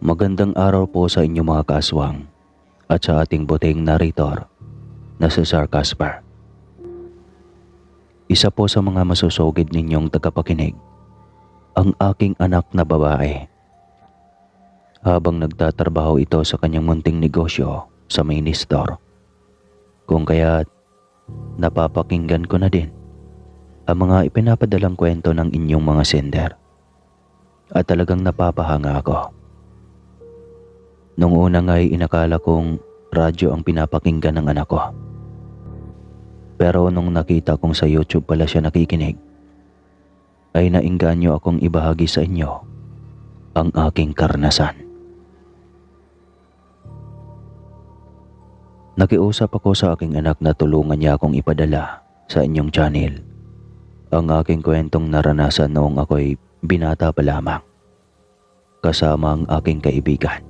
Magandang araw po sa inyo mga kaaswang at sa ating buting narrator na si Sir Casper. Isa po sa mga masusugid ninyong tagapakinig, ang aking anak na babae. Habang nagtatrabaho ito sa kanyang munting negosyo sa mini store, kung kaya't napapakinggan ko na din ang mga ipinapadalang kwento ng inyong mga sender at talagang napapahanga ako. Nung una ay inakala kong radyo ang pinapakinggan ng anak ko. Pero nung nakita kong sa YouTube pala siya nakikinig, ay nainganyo akong ibahagi sa inyo ang aking karanasan. Nakiusap ako sa aking anak na tulungan niya akong ipadala sa inyong channel ang aking kwentong naranasan noong ako'y binata pa lamang kasama ang aking kaibigan.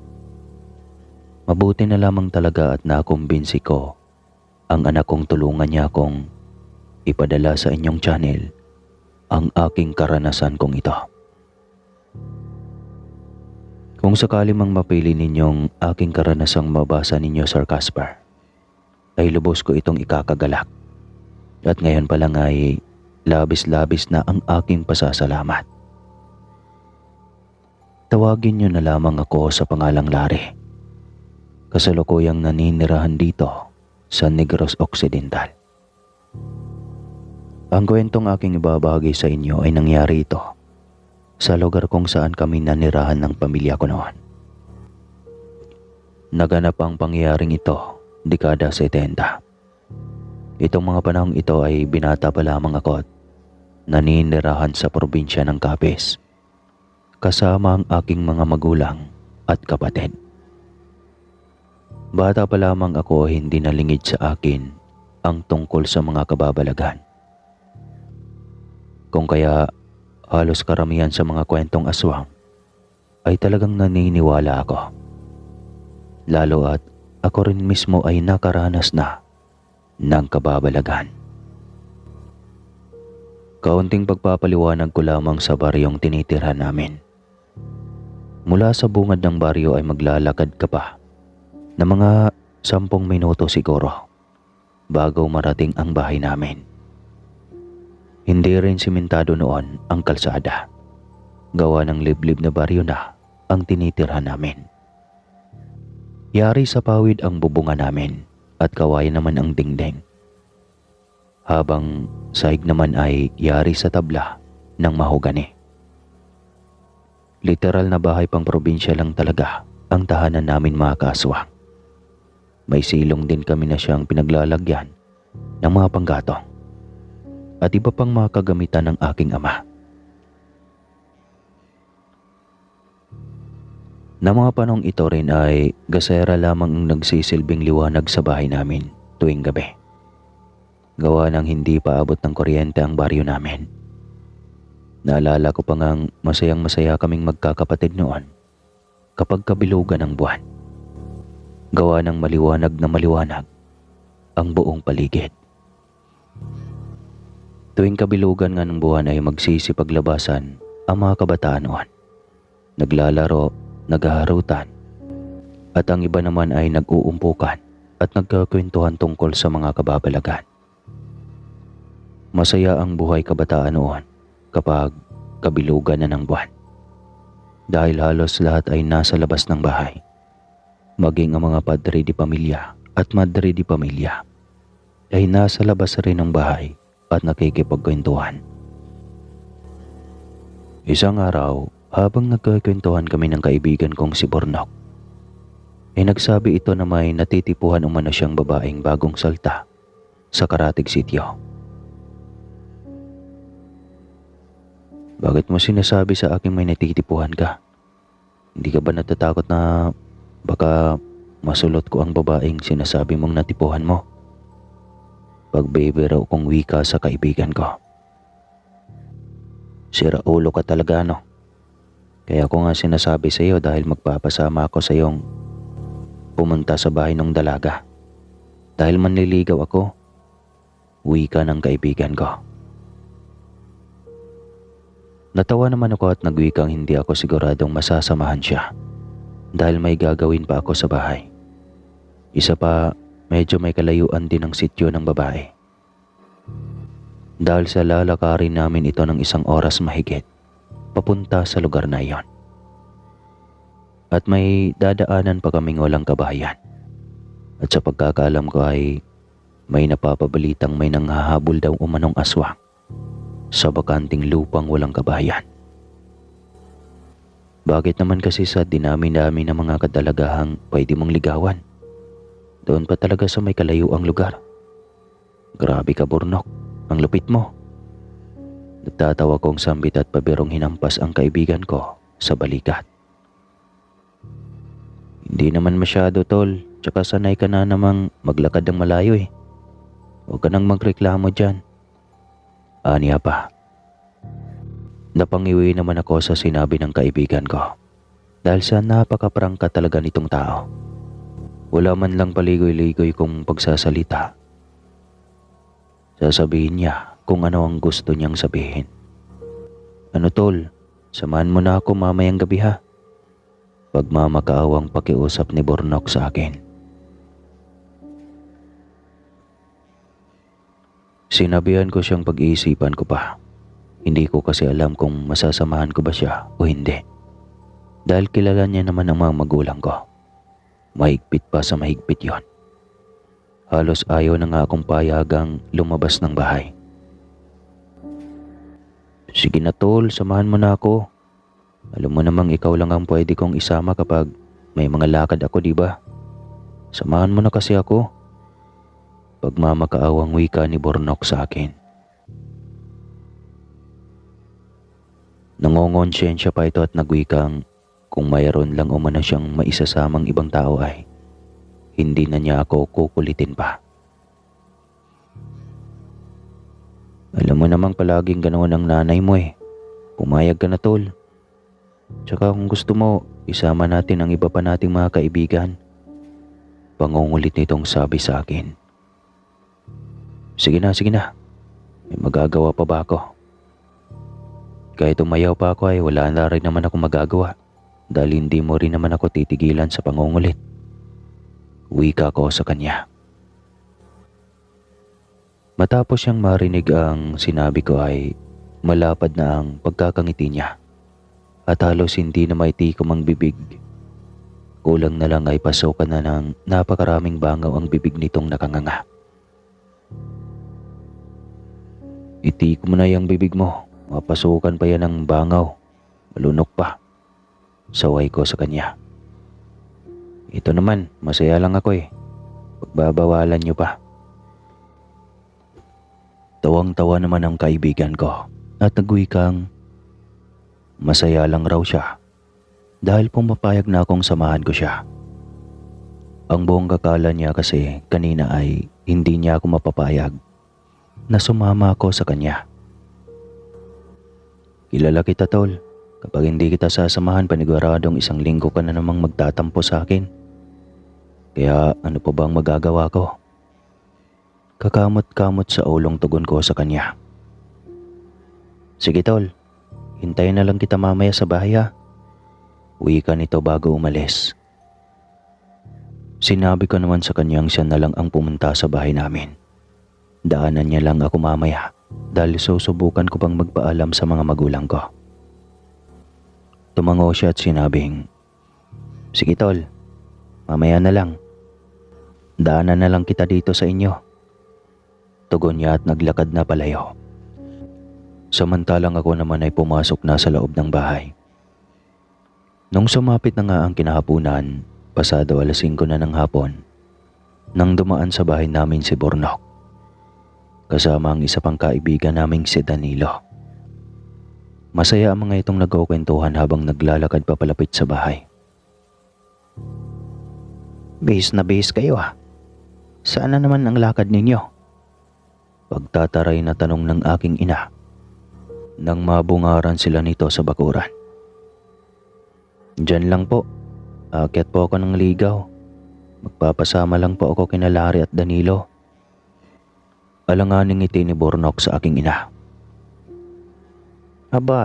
Mabuti na lamang talaga at nakumbinsi ko ang anak kong tulungan niya akong ipadala sa inyong channel ang aking karanasan kong ito. Kung sakali mang mapili ninyong aking karanasang mabasa ninyo, Sir Casper, ay lubos ko itong ikakagalak. At ngayon pa lang ay labis-labis na ang aking pasasalamat. Tawagin niyo na lamang ako sa pangalang Larry. Kasalukuyang naninirahan dito sa Negros Occidental. Ang kwentong aking ibabahagi sa inyo ay nangyari ito sa lugar kung saan kami nanirahan ng pamilya ko noon. Naganap ang pangyayaring ito dekada 70. Itong mga panahong ito ay binata pa lamang ako at naninirahan sa probinsya ng Capiz kasama ang aking mga magulang at kapatid. Bata pa lamang ako, hindi nalingid sa akin ang tungkol sa mga kababalagan. Kung kaya halos karamihan sa mga kwentong aswang ay talagang naniniwala ako. Lalo at ako rin mismo ay nakaranas na ng kababalagan. Kaunting pagpapaliwanag ko lamang sa baryong tinitira namin. Mula sa bungad ng baryo ay maglalakad ka pa na mga 10 minuto siguro bago marating ang bahay namin. Hindi rin simentado noon ang kalsada. Gawa ng liblib na baryo na ang tinitirhan namin. Yari sa pawid ang bubungan namin at kawayan naman ang dingding. Habang sahig naman ay yari sa tabla ng mahogani. Literal na bahay pang probinsya lang talaga ang tahanan namin, mga kaaswang. May silong din kami na siyang pinaglalagyan ng mga panggatong at iba pang mga kagamitan ng aking ama. Na mga panahong ito rin ay gasera lamang ang nagsisilbing liwanag sa bahay namin tuwing gabi. Gawa ng hindi pa abot ng kuryente ang baryo namin. Naalala ko pa ngang masayang masaya kaming magkakapatid noon kapag kabilugan ng buwan. Gawa ng maliwanag na maliwanag ang buong paligid. Tuwing kabilugan nga ng buwan ay magsisipaglabasan ang mga kabataan noon. Naglalaro, naghaharutan, at ang iba naman ay nag-uumpukan at nagkakwentuhan tungkol sa mga kababalagan. Masaya ang buhay kabataan noon kapag kabilugan na ng buwan. Dahil halos lahat ay nasa labas ng bahay. Maging ang mga padre di pamilya at madre di pamilya ay nasa labas rin ng bahay at nakikipagkwentuhan. Isang araw, habang nagkakwentuhan kami ng kaibigan kong si Bornok, ay nagsabi ito na may natitipuhan umano siyang babaeng bagong salta sa Karatig Sitio. Bakit mo sinasabi sa akin may natitipuhan ka? Hindi ka ba natatakot na baka masulot ko ang babaeng sinasabi mong natipuhan mo? Pagbibiro kong wika sa kaibigan ko. Sira ulo ka talaga, no? Kaya ko nga sinasabi sa iyo dahil magpapasama ako sa iyong pumunta sa bahay ng dalaga. Dahil manliligaw ako, wika ng kaibigan ko. Natawa naman ako at nagwikang hindi ako siguradong masasamahan siya. dahil may gagawin pa ako sa bahay. Isa pa, medyo may kalayuan din ang sityo ng babae. Dahil sa lalakarin namin ito ng 1 oras mahigit, papunta sa lugar na iyon. At may dadaanan pa kaming walang kabahayan. At sa pagkakaalam ko ay may napapabalitang may nanghahabol daw umanong aswang sa bakanting lupang walang kabahayan. Bakit naman kasi sa dinami-dami ng mga kadalagahang pwede mong ligawan? Doon pa talaga sa may kalayuang lugar. Grabe ka, Burnok. Ang lupit mo. Nagtatawa kong sambit at pabirong hinampas ang kaibigan ko sa balikat. Hindi naman masyado, tol. Tsaka sanay ka na namang maglakad ng malayo eh. Huwag ka nang magreklamo dyan. Aniya pa. Napangiwi naman ako sa sinabi ng kaibigan ko. Dahil sa napakaprangka talaga nitong tao. Wala man lang paligoy-ligoy kong pagsasalita. Sasabihin niya kung ano ang gusto niyang sabihin. Ano tol, samahan mo na ako mamayang gabi ha. Pagmamakaawang pakiusap ni Burnok sa akin. Sinabihan ko siyang pag-iisipan ko pa. Hindi ko kasi alam kung masasamahan ko ba siya o hindi. Dahil kilala niya naman ang mga magulang ko. Mahigpit pa sa mahigpit yon. Halos ayaw na nga akong payagang lumabas ng bahay. Sige na tol, samahan mo na ako. Alam mo namang ikaw lang ang pwede kong isama kapag may mga lakad ako, di ba? Samahan mo na kasi ako. Pagmamakaawang wika ni Burnok sa akin. Nangongonsensya pa ito at nagwikang kung mayroon lang umano siyang maisasamang ibang tao ay hindi na niya ako kukulitin pa. Alam mo namang palaging ganoon ang nanay mo eh. Pumayag ka na tol. Tsaka kung gusto mo, isama natin ang iba pa nating mga kaibigan. Pangungulit nitong sabi sa akin. Sige na, sige na. May magagawa pa ba ako? Kahit umayaw pa ako ay wala na rin naman ako magagawa. Dahil hindi mo rin naman ako titigilan sa pangungulit. Wika ko sa kanya. Matapos siyang marinig ang sinabi ko ay malapad na ang pagkakangiti niya. At halos hindi na maitikom ang bibig. Kulang na lang ay pasokan na ng napakaraming bangaw ang bibig nitong nakanganga. Itikom mo na yung bibig mo. Mapasukan pa yan ng bangaw. Malunok pa. Saway ko sa kanya. Ito naman, masaya lang ako eh. Pagbabawalan niyo pa. Tawang-tawa naman ang kaibigan ko at nagwikang masaya lang raw siya dahil pumapayag na akong samahan ko siya. Ang buong kakala niya kasi kanina ay hindi niya ako mapapayag na sumama ako sa kanya. Kilala kita tol, kapag hindi kita sasamahan paniguradong 1 linggo ka na namang magtatampo sa akin. Kaya ano pa bang magagawa ko? Kakamot-kamot sa ulong tugon ko sa kanya. Sige tol, hintayin na lang kita mamaya sa bahay ha. Uwi ka nito bago umalis. Sinabi ko naman sa kanyang siya na lang ang pumunta sa bahay namin. Daanan niya lang ako mamaya dahil susubukan ko pang magpaalam sa mga magulang ko. Tumango siya at sinabing, sige tol, mamaya na lang. Daanan na lang kita dito sa inyo. Tugon niya at naglakad na palayo. Samantalang ako naman ay pumasok na sa loob ng bahay. Nung sumapit na nga ang kinahapunan, pasado 5:00 na ng hapon, nang dumaan sa bahay namin si Burnok. Kasama ang isa pang kaibigan naming si Danilo. Masaya ang mga itong nagkukwentuhan habang naglalakad papalapit sa bahay. Bihis na bihis kayo ah. Saan na naman ang lakad ninyo? Pagtataray na tanong ng aking ina nang mabungaran sila nito sa bakuran. Diyan lang po. Aakyat po ako ng ligaw. Magpapasama lang po ako kina Larry at Danilo. Alanganing ngiti ni Burnok sa aking ina. Aba,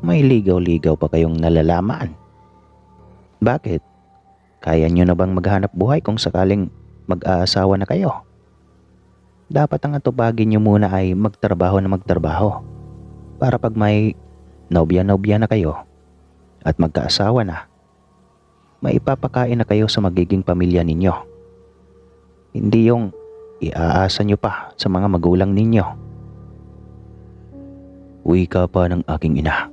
may ligaw-ligaw pa kayong nalalaman. Bakit? Kaya nyo na bang maghanap buhay kung sakaling mag-aasawa na kayo? Dapat ang atupagin nyo muna ay magtrabaho na magtrabaho. Para pag may nobya-nobya na kayo at magkaasawa na, maipapakain na kayo sa magiging pamilya ninyo. Hindi yung iaasa nyo pa sa mga magulang ninyo. Wika pa ng aking ina.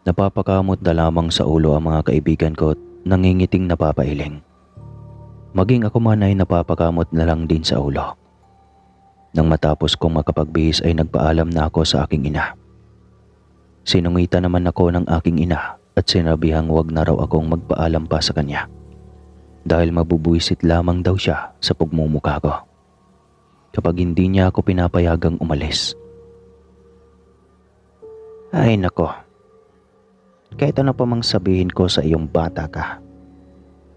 Napapakamot na lamang sa ulo ang mga kaibigan ko at nangingiting napapailing. Maging ako man ay napapakamot na lang din sa ulo. Nang matapos kong makapagbihis ay nagpaalam na ako sa aking ina. Sinungita naman ako ng aking ina at sinabihang wag na raw akong magpaalam pa sa kanya. Dahil mabubuisit lamang daw siya sa pagmumukha ko kapag hindi niya ako pinapayagang umalis. Ay nako, kahit ano pa mang sabihin ko sa iyong bata ka,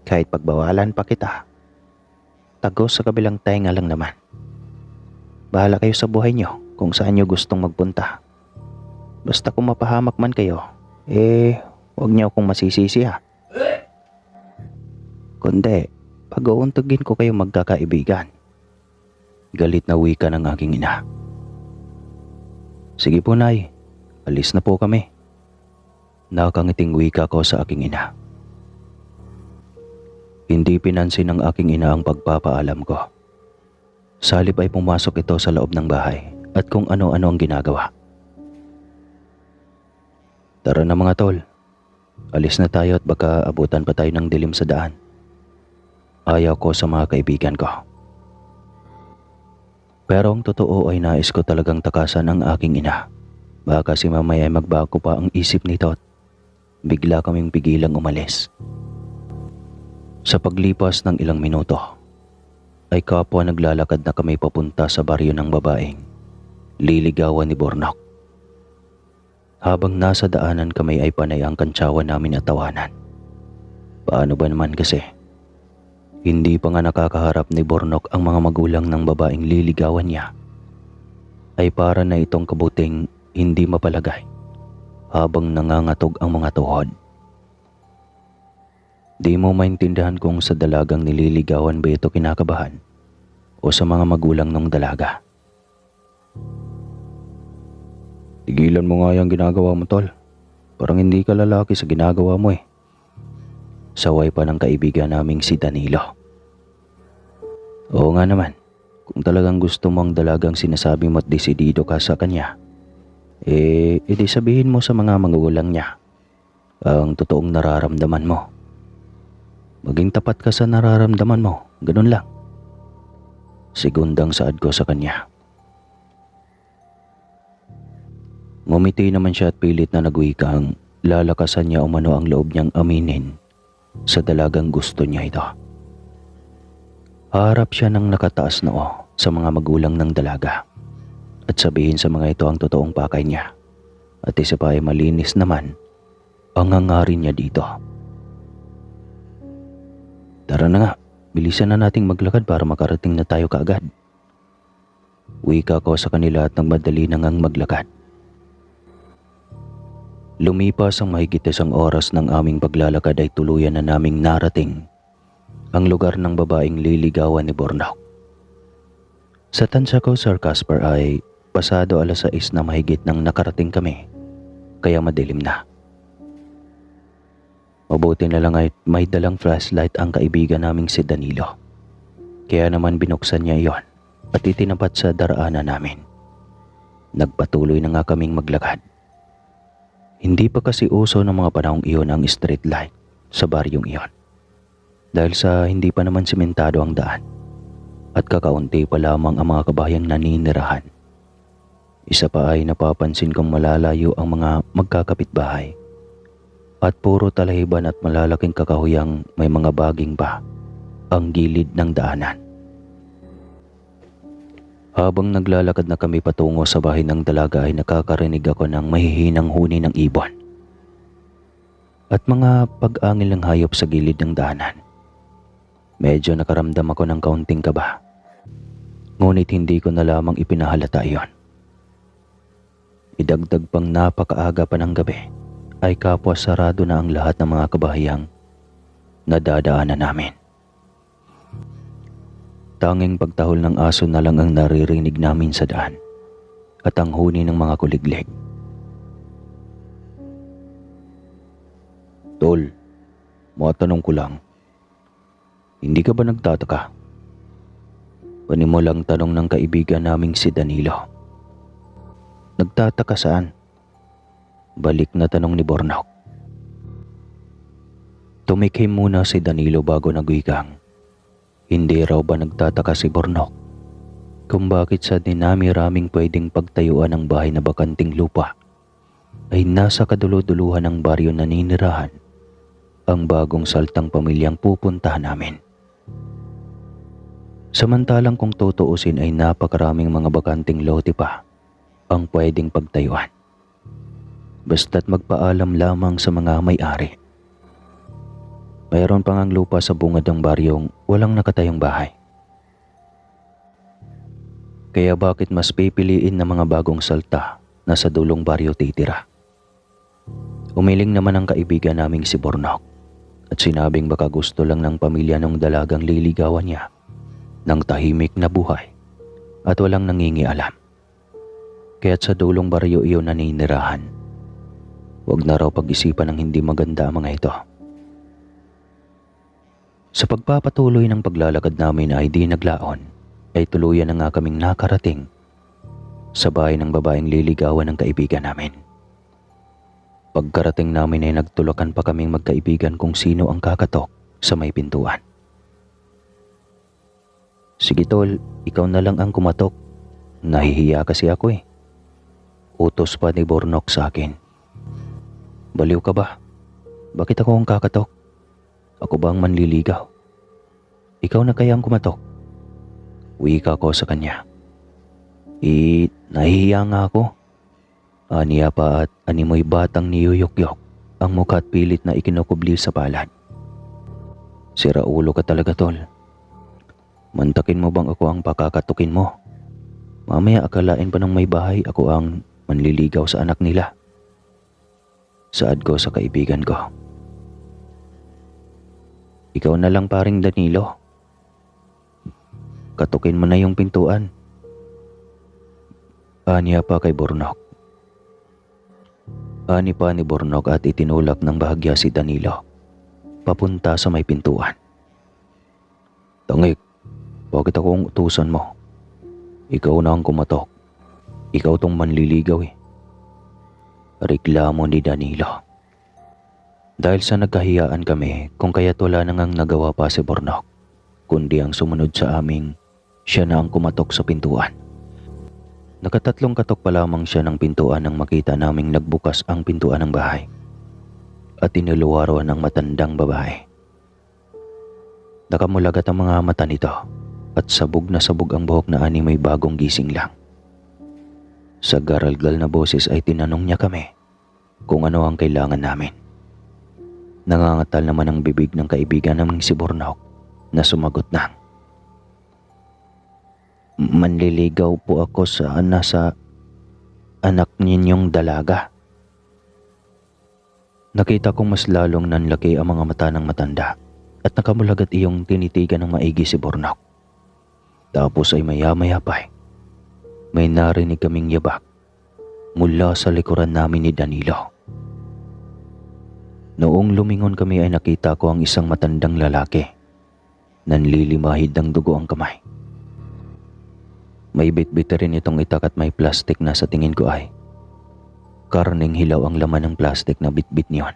kahit pagbawalan pa kita, tagos sa kabilang tainga lang naman. Bahala kayo sa buhay niyo kung saan niyo gustong magpunta. Basta kung mapahamak man kayo, huwag niyo akong masisisi ha. Kundi, pag-uuntugin ko kayo magkakaibigan. Galit na wika ng aking ina. Sige po nay, alis na po kami. Nakangiting wika ko sa aking ina. Hindi pinansin ng aking ina ang pagpapaalam ko. Sa halip ay pumasok ito sa loob ng bahay at kung ano-ano ang ginagawa. Tara na mga tol, alis na tayo at baka abutan pa tayo ng dilim sa daan. Ayaw ko sa mga kaibigan ko. Pero ang totoo ay nais ko talagang takasan ang aking ina. Baka si mamaya ay magbago pa ang isip nito at bigla kaming pigilang umalis. Sa paglipas ng ilang minuto, ay kapwa naglalakad na kami papunta sa baryo ng babaeng liligawan ni Bornok. Habang nasa daanan kami ay panay ang kantsawan namin at tawanan. Paano ba naman kasi? Hindi pa nga nakakaharap ni Bornok ang mga magulang ng babaeng liligawan niya. Ay para na itong kabuting hindi mapalagay habang nangangatog ang mga tuhod. Di mo maintindihan kung sa dalagang nililigawan ba ito kinakabahan o sa mga magulang ng dalaga. Tigilan mo nga yung ginagawa mo tol. Parang hindi ka lalaki sa ginagawa mo eh. Saway pa ng kaibigan naming si Danilo. Oo nga naman, kung talagang gusto mo ang dalagang sinasabi mo at desidido ka sa kanya, edi sabihin mo sa mga magulang niya ang totoong nararamdaman mo. Maging tapat ka sa nararamdaman mo, ganun lang. Segundang saad ko sa kanya. Ngumiti naman siya at pilit na nagwikang lalakasan niya umano ang loob niyang aminin sa dalagang gusto niya ito. Harap siya ng nakataas noo sa mga magulang ng dalaga at sabihin sa mga ito ang totoong pakay niya. At isa pa ay malinis naman ang hangarin niya dito. Tara na nga, bilisan na nating maglakad para makarating na tayo kaagad. Wika ko sa kanila at nagmadali na ngang maglakad. Lumipas ang mahigit isang oras ng aming paglalakad ay tuluyan na naming narating ang lugar ng babaeng liligawan ni Bornok. Sa tansya ko, Sir Casper, ay pasado 6:00 na mahigit nang nakarating kami, kaya madilim na. Mabuti na lang ay may dalang flashlight ang kaibigan naming si Danilo. Kaya naman binuksan niya iyon at itinapat sa daraanan namin. Nagpatuloy na nga kaming maglakad. Hindi pa kasi uso ng mga panahong iyon ang street light sa baryong iyon. Dahil sa hindi pa naman simentado ang daan at kakaunti pa lamang ang mga kabayang naninirahan. Isa pa ay napapansin kong malalayo ang mga magkakapitbahay at puro talahiban at malalaking kakahuyang may mga baging pa ang gilid ng daanan. Habang naglalakad na kami patungo sa bahay ng dalaga ay nakakarinig ako ng mahihinang huni ng ibon at mga pag-angil ng hayop sa gilid ng daanan. Medyo nakaramdam ako ng kaunting kaba. Ngunit hindi ko na lamang ipinahalata iyon. Idagdag pang napakaaga pa ng gabi ay kapwa sarado na ang lahat ng mga kabahayang nadadaanan namin. Tanging pagtahol ng aso na lang ang naririnig namin sa daan at ang huni ng mga kuliglig. Tol, matanong ko lang, hindi ka ba nagtataka? Panimulang tanong ng kaibigan naming si Danilo. Nagtataka saan? Balik na tanong ni Bornok. Tumikhim muna si Danilo bago nagwikang. Hindi raw ba nagtataka si Bornok kung bakit sa dinami-raming pwedeng pagtayuan ng bahay na bakanting lupa ay nasa kaduluduluhan ng baryo na ninirahan ang bagong saltang pamilyang pupuntahan namin. Samantalang kung tutuusin ay napakaraming mga bakanting lote pa ang pwedeng pagtayuan. Basta't magpaalam lamang sa mga may-ari. Mayroon pang ang lupa sa bungad ng baryong walang nakatayong bahay. Kaya bakit mas pipiliin ng mga bagong salta na sa dulong baryo titira? Umiling naman ang kaibigan naming si Bornok at sinabing baka gusto lang ng pamilya ng dalagang liligawan niya ng tahimik na buhay at walang nangingialam. Kaya't sa dulong baryo iyon naninirahan. Huwag na raw pag-isipan ng hindi maganda ang mga ito. Sa pagpapatuloy ng paglalakad namin ay di naglaon, ay tuluyan na nga kaming nakarating sa bahay ng babaeng liligawan ng kaibigan namin. Pagkarating namin ay nagtulakan pa kaming magkaibigan kung sino ang kakatok sa may pintuan. Sige tol, ikaw na lang ang kumatok. Nahihiya kasi ako eh. Utos pa ni Bornok sa akin. Baliw ka ba? Bakit ako ang kakatok? Ako ba ang manliligaw? Ikaw na kaya ang kumatok? Wika ko sa kanya. Nahihiya nga ako. Aniya pa at animoy batang niyuyok-yok ang mukha at pilit na ikinukubli sa palad. Sira ulo ka talaga tol. Mantakin mo bang ako ang pakakatukin mo? Mamaya akalain pa ng may bahay ako ang manliligaw sa anak nila. Saad ko sa kaibigan ko. Ikaw na lang paring Danilo. Katukin mo na yung pintuan. Aniya pa kay Bornok. Ani pa ni Bornok at itinulak ng bahagya si Danilo papunta sa may pintuan. Tangik, bakit ako ang utusan mo? Ikaw na ang kumatok. Ikaw tong manliligaw eh. Reklamo ni Danilo. Dahil sa nagkahiyaan kami kung kaya't wala nang nagawa pa si Bornok, kundi ang sumunod sa aming siya na ang kumatok sa pintuan. Nakatatlong katok pa lamang siya ng pintuan nang makita naming nagbukas ang pintuan ng bahay at iniluwaro ng matandang babae. Nakamulagat ang mga mata nito at sabog na sabog ang buhok na ani may bagong gising lang. Sa garalgal na boses ay tinanong niya kami kung ano ang kailangan namin. Nangangatal naman ang bibig ng kaibigan naming si Bornok na sumagot ng, manliligaw po ako sa anak ninyong dalaga. Nakita kong mas lalong nanlaki ang mga mata ng matanda at nakamulagat iyong tinitigan ng maigi si Bornok. Tapos ay maya-maya pa may narinig kaming yabak mula sa likuran namin ni Danilo. Noong lumingon kami ay nakita ko ang isang matandang lalaki. Nanlilimahid ng dugo ang kamay. May bitbit rin itong itak at may plastik na sa tingin ko ay karning hilaw ang laman ng plastik na bitbit niyon.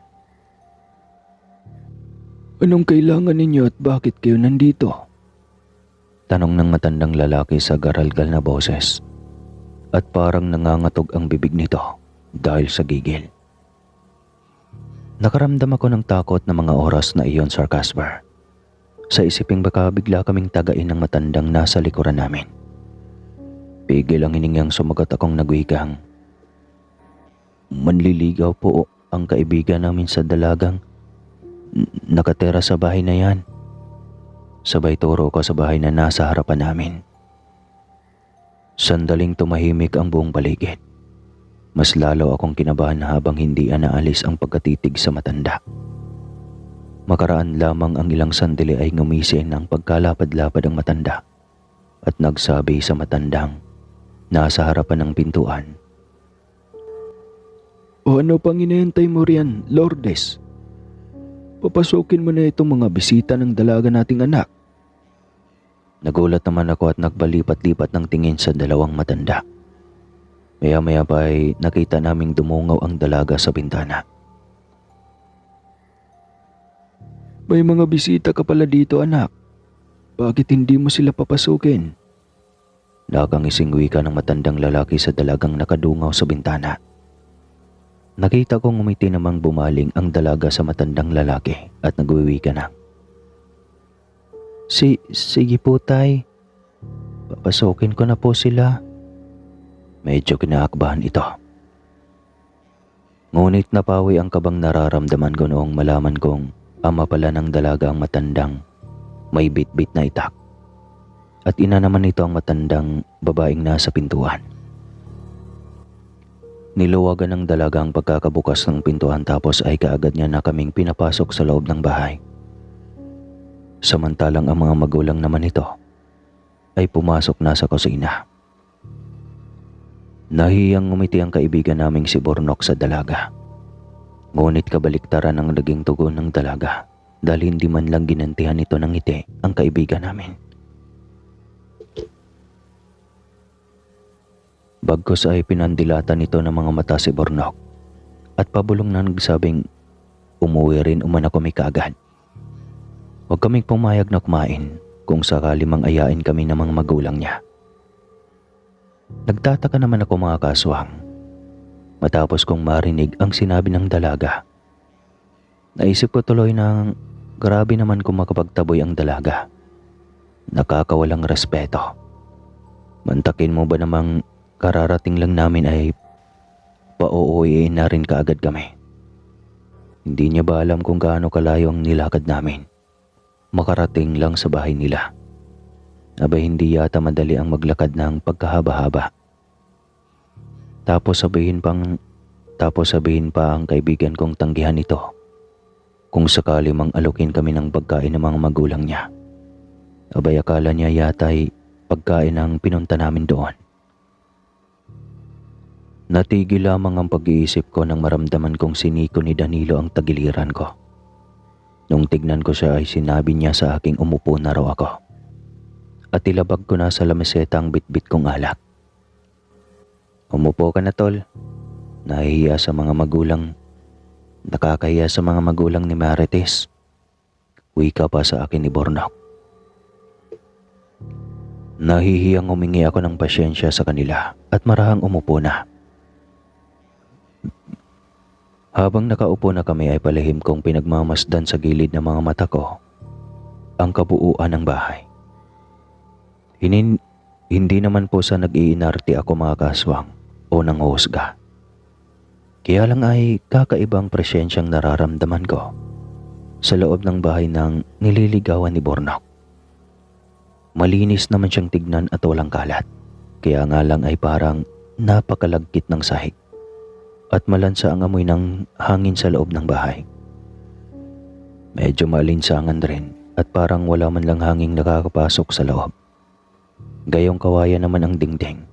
Anong kailangan ninyo at bakit kayo nandito? Tanong ng matandang lalaki sa garalgal na boses at parang nangangatog ang bibig nito dahil sa gigil. Nakaramdam ako ng takot na mga oras na iyon, Sir Casper. Sa isiping baka bigla kaming tagain ng matandang nasa likuran namin. Pigil ang hiningang sumagot akong nagwikang, manliligaw po ang kaibigan namin sa dalagang nakatera sa bahay na yan. Sabay turo ko sa bahay na nasa harapan namin. Sandaling tumahimik ang buong paligid. Mas lalo akong kinabahan habang hindi naalis ang pagkatitig sa matanda. Makaraan lamang ang ilang sandali ay ngumisin ang pagkalapad-lapad ang matanda at nagsabi sa matandang nasa harapan ng pintuan. O ano pang hinihintay mo riyan, Lourdes? Papasukin mo na itong mga bisita ng dalaga nating anak. Nagulat naman ako at nagbalipat-lipat ng tingin sa dalawang matanda. Maya-maya pa ay nakita naming dumungaw ang dalaga sa bintana. May mga bisita ka pala dito, anak. Bakit hindi mo sila papasukin? Nakangising wika ng matandang lalaki sa dalagang nakadungaw sa bintana. Nakita kong umiti namang bumaling ang dalaga sa matandang lalaki at nagwiwika na. Sige po, tay. Papasukin ko na po sila. Medyo kinaakbahan ito. Ngunit napawi ang kabang nararamdaman ko noong malaman kong ama pala ng dalaga ang matandang may bit-bit na itak. At ina naman nito ang matandang babaeng nasa pintuan. Niluwagan ng dalaga ang pagkakabukas ng pintuan tapos ay kaagad niya na kaming pinapasok sa loob ng bahay. Samantalang ang mga magulang naman nito ay pumasok na sa kusina. Nahiyang ngumiti ang kaibigan naming si Bornok sa dalaga. Ngunit kabaliktaran ang naging tugon ng dalaga dahil hindi man lang ginantihan nito ng ngiti ang kaibigan namin. Bagkus ay pinandilatan nito ng mga mata si Bornok at pabulong na nagsabing umuwi rin umana kami kaagad. Huwag kaming pumayag na kumain kung sakali mang ayain kami ng mga magulang niya. Nagtataka naman ako mga kaswang matapos kong marinig ang sinabi ng dalaga. Naisip ko tuloy na grabe naman kung makapagtaboy ang dalaga. Nakakawalang respeto. Mantakin mo ba namang kararating lang namin ay pauuwiin na rin kaagad kami. Hindi niya ba alam kung gaano kalayo ang nilakad namin? Makarating lang sa bahay nila. Abay hindi yata madali ang maglakad ng pagkahaba-haba. Tapos sabihin pa ang kaibigan kong tanggihan ito kung sakali mang alukin kami ng pagkain ng mga magulang niya. Abay akala niya yata ay pagkain ang pinunta namin doon. Natigil lamang ang pag-iisip ko nang maramdaman kong siniko ni Danilo ang tagiliran ko. Nung tignan ko siya ay sinabi niya sa aking umupo na raw ako. At ilabag ko na sa lameseta ang bitbit kong alak. Umupo ka na, tol. Nakakahiya sa mga magulang ni Marites. Wika pa sa akin ni Bornok. Nahihiyang humingi ako ng pasyensya sa kanila at marahang umupo na. Habang nakaupo na kami ay palihim kong pinagmamasdan sa gilid ng mga mata ko ang kabuuan ng bahay. Hindi naman po sa nag-iinarte ako mga kaswang o nanghusga. Kaya lang ay kakaibang presensyang nararamdaman ko sa loob ng bahay ng nililigawan ni Bornok. Malinis naman siyang tignan at walang kalat. Kaya nga lang ay parang napakalagkit ng sahig at malansa ang amoy ng hangin sa loob ng bahay. Medyo maalinsangan rin at parang wala man lang hanging nakakapasok sa loob. Gayong kawayan naman ang dingding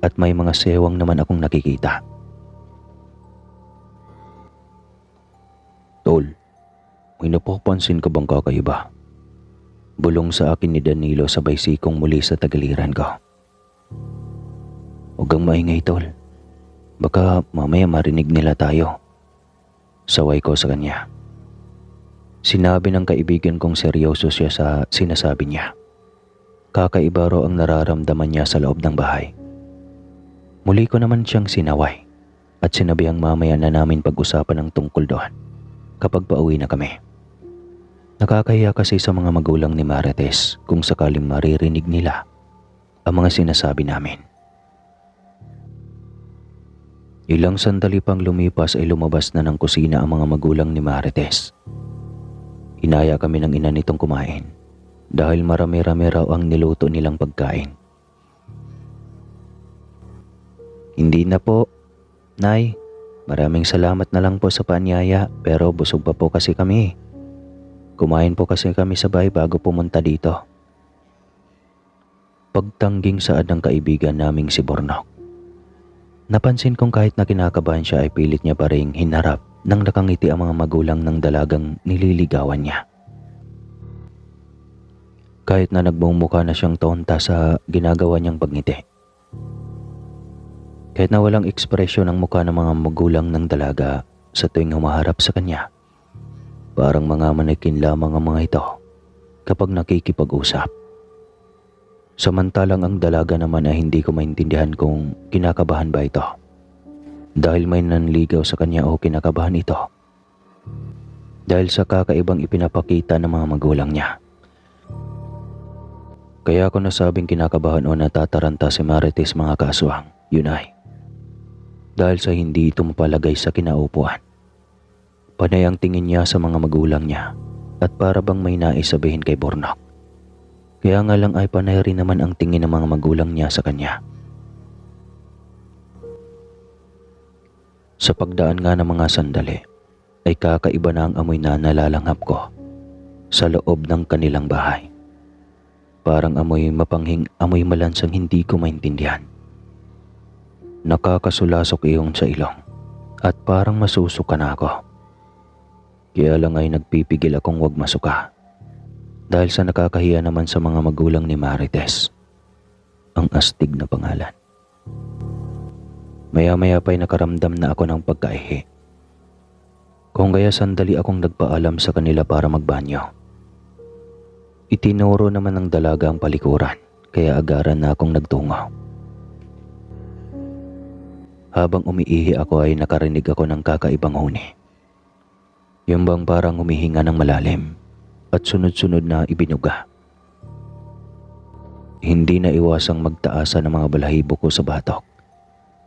at may mga sewang naman akong nakikita. Tol, may napapansin ka bang kakaiba? Bulong sa akin ni Danilo sabay sikong muli sa tagiliran ko. Huwag kang maingay, tol. Baka mamaya marinig nila tayo. Saway ko sa kanya. Sinabi ng kaibigan kong seryoso siya sa sinasabi niya. Kakaiba raw ang nararamdaman niya sa loob ng bahay. Muli ko naman siyang sinaway at sinabihang mamaya na namin pag-usapan ang tungkol doon kapag pauwi na kami. Nakakahiya kasi sa mga magulang ni Marites kung sakaling maririnig nila ang mga sinasabi namin. Ilang sandali pang lumipas ay lumabas na ng kusina ang mga magulang ni Marites. Inaya kami ng ina nitong kumain dahil marami-rami raw ang niluto nilang pagkain. Hindi na po. Nay, maraming salamat na lang po sa paanyaya pero busog pa po kasi kami. Kumain po kasi kami sa bahay bago pumunta dito. Pagtangging saad ng kaibigan naming si Bornok. Napansin kong kahit na kinakabahan siya ay pilit niya pa ring hinarap nang nakangiti ang mga magulang ng dalagang nililigawan niya. Kahit na nagbumukha na siyang tonta sa ginagawa niyang pagngiti. Kahit na walang ekspresyon ang mukha ng mga magulang ng dalaga sa tuwing humaharap sa kanya. Parang mga manikin lamang ang mga ito kapag nakikipag-usap. Samantalang ang dalaga naman ay hindi ko maintindihan kung kinakabahan ba ito. Dahil may nanligaw sa kanya o kinakabahan ito. Dahil sa kakaibang ipinapakita ng mga magulang niya. Kaya ako nasabing kinakabahan o natataranta si Marites mga kaaswang, yun ay. Dahil sa hindi ito mapalagay sa kinaupuan. Panay ang tingin niya sa mga magulang niya at para bang may nais sabihin kay Bornok. Kaya nga lang ay panay rin naman ang tingin ng mga magulang niya sa kanya. Sa pagdaan nga ng mga sandali ay kakaiba na ang amoy na nalalanghap ko sa loob ng kanilang bahay. Parang amoy mapanghing amoy malansang hindi ko maintindihan. Nakakasulasok iyon sa ilong at parang masusuka na ako. Kaya lang ay nagpipigil akong wag masuka dahil sa nakakahiya naman sa mga magulang ni Marites. Ang astig na pangalan. Maya-maya pa'y nakaramdam na ako ng pagkaihi. Kung kaya sandali akong nagpaalam sa kanila para magbanyo. Itinuro naman ng dalaga ang palikuran kaya agaran na akong nagtungo. Habang umiihi ako ay nakarinig ako ng kakaibang huni. Yung bang parang humihinga ng malalim at sunod-sunod na ibinuga. Hindi na iwasang magtaasan ng mga balahibo ko sa batok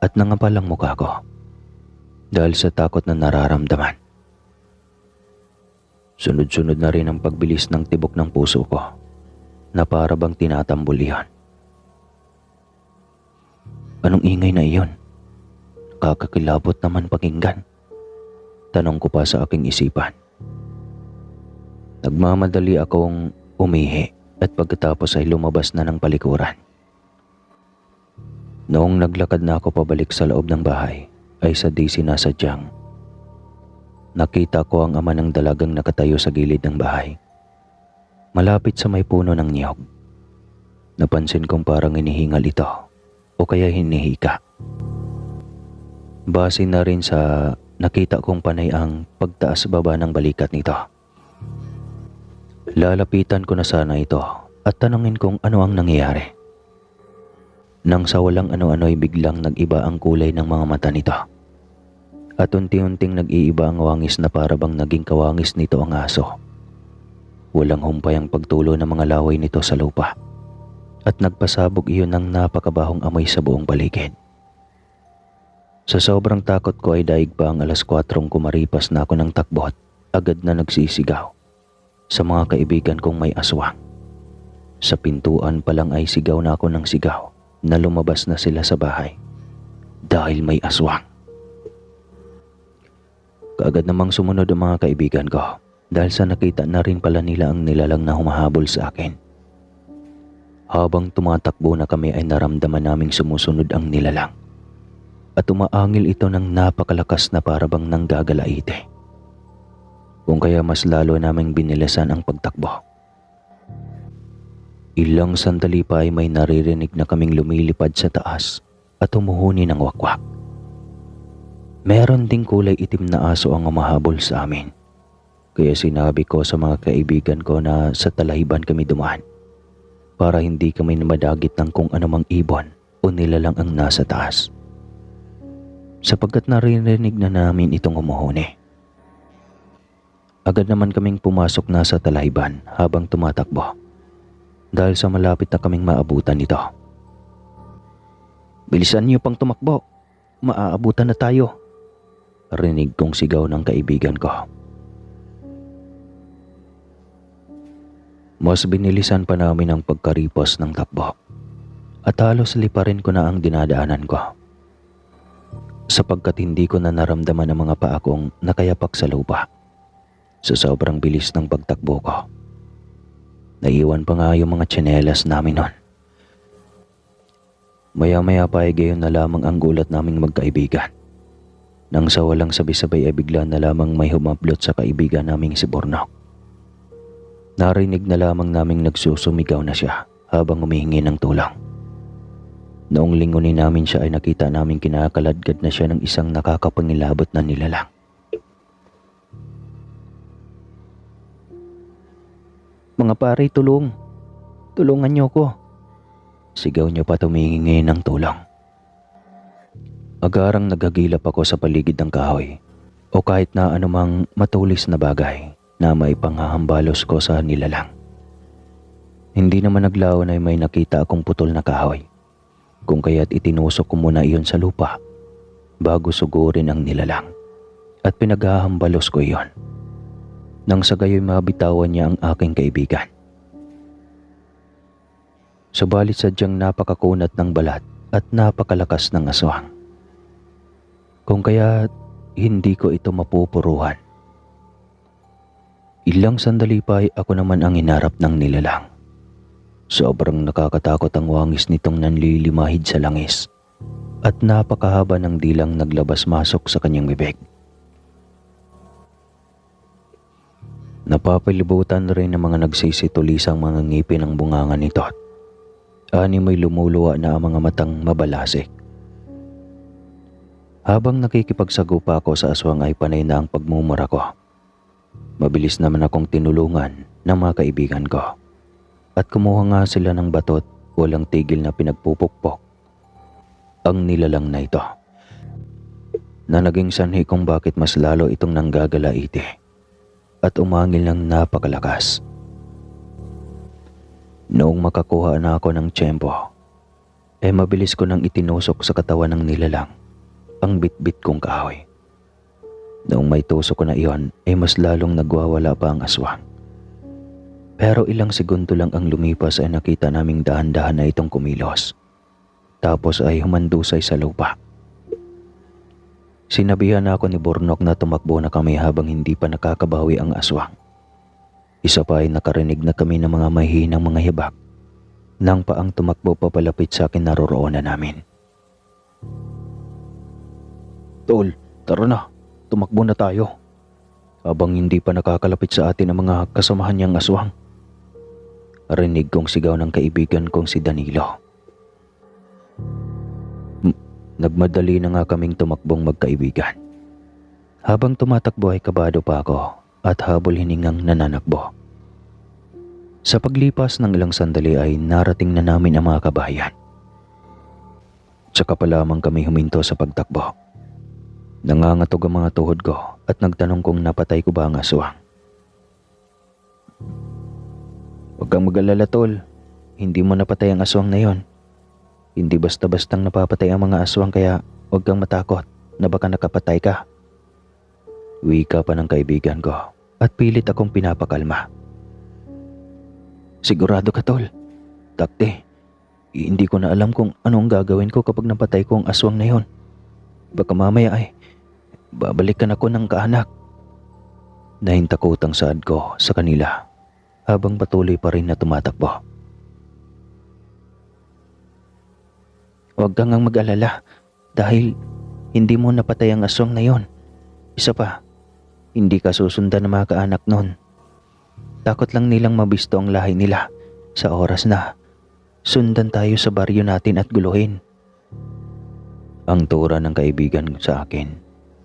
at nangapal ang mukha ko dahil sa takot na nararamdaman. Sunod-sunod na rin ang pagbilis ng tibok ng puso ko na para bang tinatambol iyon. Anong ingay na iyon? Kakakilabot naman pakinggan. Tanong ko pa sa aking isipan. Nagmamadali akong umihi at pagkatapos ay lumabas na ng palikuran. Noong naglakad na ako pabalik sa loob ng bahay ay sa di sinasadyang. Nakita ko ang ama ng dalagang nakatayo sa gilid ng bahay. Malapit sa may puno ng niyog. Napansin kong parang hinihingal ito o kaya hinihika. Base na rin sa nakita kong panay ang pagtaas baba ng balikat nito. Lalapitan ko na sana ito at tanungin kung ano ang nangyayari. Nang sa walang ano-ano ay biglang nag-iba ang kulay ng mga mata nito. At unti-unting nag-iiba ang wangis na para bang naging kawangis nito ang aso. Walang humpay ang pagtulo ng mga laway nito sa lupa. At nagpasabog iyon ng napakabahong amoy sa buong paligid. Sa sobrang takot ko ay daig pa ang 4:00 kumaripas na ako ng takbot, agad na nagsisigaw sa mga kaibigan kong may aswang. Sa pintuan pa lang ay sigaw na ako ng sigaw na lumabas na sila sa bahay dahil may aswang. Kaagad namang sumunod ang mga kaibigan ko dahil sa nakita na rin pala nila ang nilalang na humahabol sa akin. Habang tumatakbo na kami ay naramdaman naming sumusunod ang nilalang. At umaangil ito ng napakalakas na parabang nanggagalaite. Kung kaya mas lalo naming binilasan ang pagtakbo. Ilang sandali pa ay may naririnig na kaming lumilipad sa taas at humuhuni ng wakwak. Meron ding kulay itim na aso ang umahabol sa amin. Kaya sinabi ko sa mga kaibigan ko na sa talahiban kami dumaan para hindi kami madagit ng kung anumang ibon o nilalang ang nasa taas. Sapagkat naririnig na namin itong humuhuni. Agad naman kaming pumasok na sa talahiban habang tumatakbo dahil sa malapit na kaming maabutan nito. Bilisan niyo pang tumakbo, maaabutan na tayo. Rinig kong sigaw ng kaibigan ko. Mas binilisan pa namin ang pagkaripos ng takbo at halos liparin ko na ang dinadaanan ko. sapagkat hindi ko na naramdaman ang mga paa kong nakayapak sa lupa sa sobrang bilis ng pagtakbo ko. Naiwan pa nga yung mga tsinelas namin nun. Maya-maya pa ay gayon na lamang ang gulat naming magkaibigan. Nang sa walang sabi-sabay ay bigla na lamang may humablot sa kaibigan naming si Bornok. Narinig na lamang naming nagsusumigaw na siya habang humihingi ng tulong. Noong lingunin namin siya ay nakita naming kinakaladkad na siya ng isang nakakapangilabot na nilalang. "Mga pare, tulong! Tulungan niyo ko!" Sigaw niya pa tumingi ng tulong. Agarang nagagilap ako sa paligid ng kahoy o kahit na anumang matulis na bagay na may panghahambalos ko sa nilalang. Hindi naman naglaon ay may nakita akong putol na kahoy, kung kaya't itinusok ko muna iyon sa lupa bago sugurin ang nilalang at pinaghahambalos ko iyon. Nang sa gayoy mabitawan niya ang aking kaibigan. Subalit sadyang napakakunat ng balat at napakalakas ng aswang. Kung kaya hindi ko ito mapupuruhan. Ilang sandali pa ay ako naman ang hinarap ng nilalang. Sobrang nakakatakot ang wangis nitong nanlilimahid sa langis at napakahaba ng dilang naglabas-masok sa kanyang bibig. Napapalibutan rin ng mga nagsisitulisang mga ngipin ang bunganga nito. Ani may lumuluwa na ang mga matang mabalasik. Habang nakikipagsagupa ako sa aswang ay panay na ang pagmumura ko. Mabilis naman akong tinulungan ng mga kaibigan ko. At kumuha nga sila ng batot, walang tigil na pinagpupukpok ang nilalang na ito. Na naging sanhi kung bakit mas lalo itong nanggagalaiti at umangil ng napakalakas. Noong makakuha na ako ng tiyempo, mabilis ko nang itinusok sa katawan ng nilalang ang bitbit kong kahoy. Noong may tusok ko na iyon, mas lalong nagwawala pa ang aswang. Pero ilang segundo lang ang lumipas ay nakita naming dahan-dahan na itong kumilos. Tapos ay humandusay sa lupa. Sinabihan ako ni Bornok na tumakbo na kami habang hindi pa nakakabawi ang aswang. Isa pa ay nakarinig na kami ng mga mahihinang mga hibak nang paang tumakbo papalapit sa akin naroroonan namin. "Tol, tara na, tumakbo na tayo." Habang hindi pa nakakalapit sa atin ang mga kasamahan niyang aswang. Rinig kong sigaw ng kaibigan kong si Danilo. Nagmadali na nga kaming tumakbong magkaibigan. Habang tumatakbo ay kabado pa ako at habol hiningang nananakbo. Sa paglipas ng ilang sandali ay narating na namin ang mga kabayan. Tsaka pa lamang kami huminto sa pagtakbo. Nangangatog ang mga tuhod ko at nagtanong kung napatay ko ba ang aswang. "Huwag kang mag-alala, tol. Hindi mo napatay ang aswang na yon. Hindi basta-bastang napapatay ang mga aswang kaya huwag kang matakot na baka nakapatay ka." Wika pa ng kaibigan ko at pilit akong pinapakalma. "Sigurado ka, tol? Takte, hindi ko na alam kung ano ang gagawin ko kapag napatay ko ang aswang na yon. Baka mamaya ay babalikan ako ng kaanak." Nahintakot ang saad ko sa kanila habang patuloy pa rin na tumatakbo. "Huwag kang mag-alala dahil hindi mo napatay ang aswang na yon. Isa pa, hindi ka susundan ng mga kaanak nun. Takot lang nilang mabisto ang lahi nila sa oras na sundan tayo sa baryo natin at guluhin." Ang tura ng kaibigan sa akin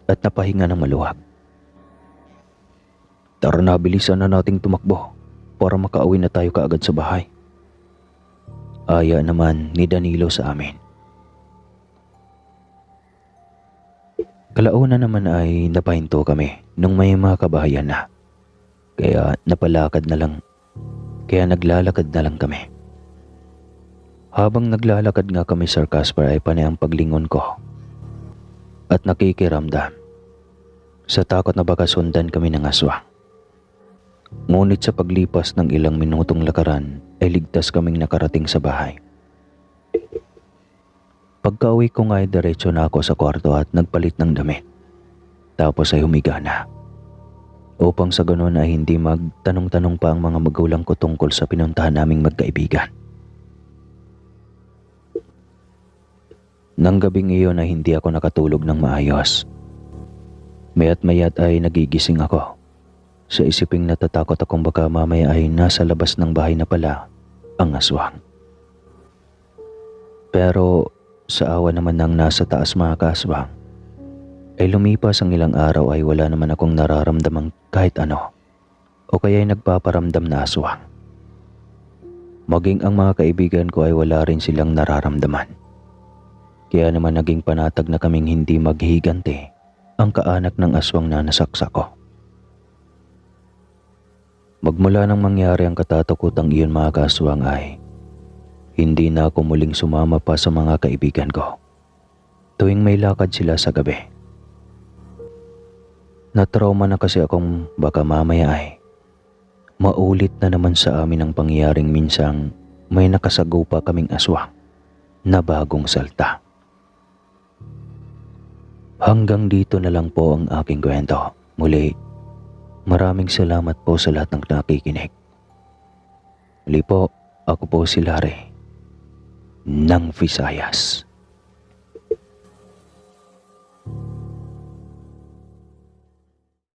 at napahinga ng maluwag. "Tara na, bilisan na nating tumakbo para makauwi na tayo kaagad sa bahay." Aya naman ni Danilo sa amin. Kalaunan naman ay napahinto kami nung may mga kabahayan na. Kaya naglalakad na lang kami. Habang naglalakad nga kami, Sir Casper, ay panay ang paglingon ko at nakikiramdam sa takot na baka sundan kami ng aswang. Ngunit sa paglipas ng ilang minutong lakaran ay ligtas kaming nakarating sa bahay. Pagka-uwi ko nga ay diretso na ako sa kwarto at nagpalit ng damit. Tapos ay humiga na. Upang sa ganun ay hindi magtanong-tanong pa ang mga magulang ko tungkol sa pinuntahan naming magkaibigan. Nang gabing iyon ay hindi ako nakatulog ng maayos. Mayat mayat ay nagigising ako. Sa isiping natatakot akong baka mamaya ay nasa labas ng bahay na pala ang aswang. Pero sa awa naman ng nasa taas mga kaswang, ay lumipas ang ilang araw ay wala naman akong nararamdamang kahit ano o kaya ay nagpaparamdam na aswang. Maging ang mga kaibigan ko ay wala rin silang nararamdaman. Kaya naman naging panatag na kaming hindi maghihigante ang kaanak ng aswang na nasaksak ko. Magmula nang mangyari ang katatakutang iyon mga kaswang ay hindi na ako muling sumama pa sa mga kaibigan ko tuwing may lakad sila sa gabi. Natrauma na kasi akong baka mamaya ay maulit na naman sa amin ang pangyayaring minsang may nakasagupa kaming aswang na bagong salta. Hanggang dito na lang po ang aking kwento. Muli, maraming salamat po sa lahat ng nakikinig. Muli po, ako po si Larry ng Visayas.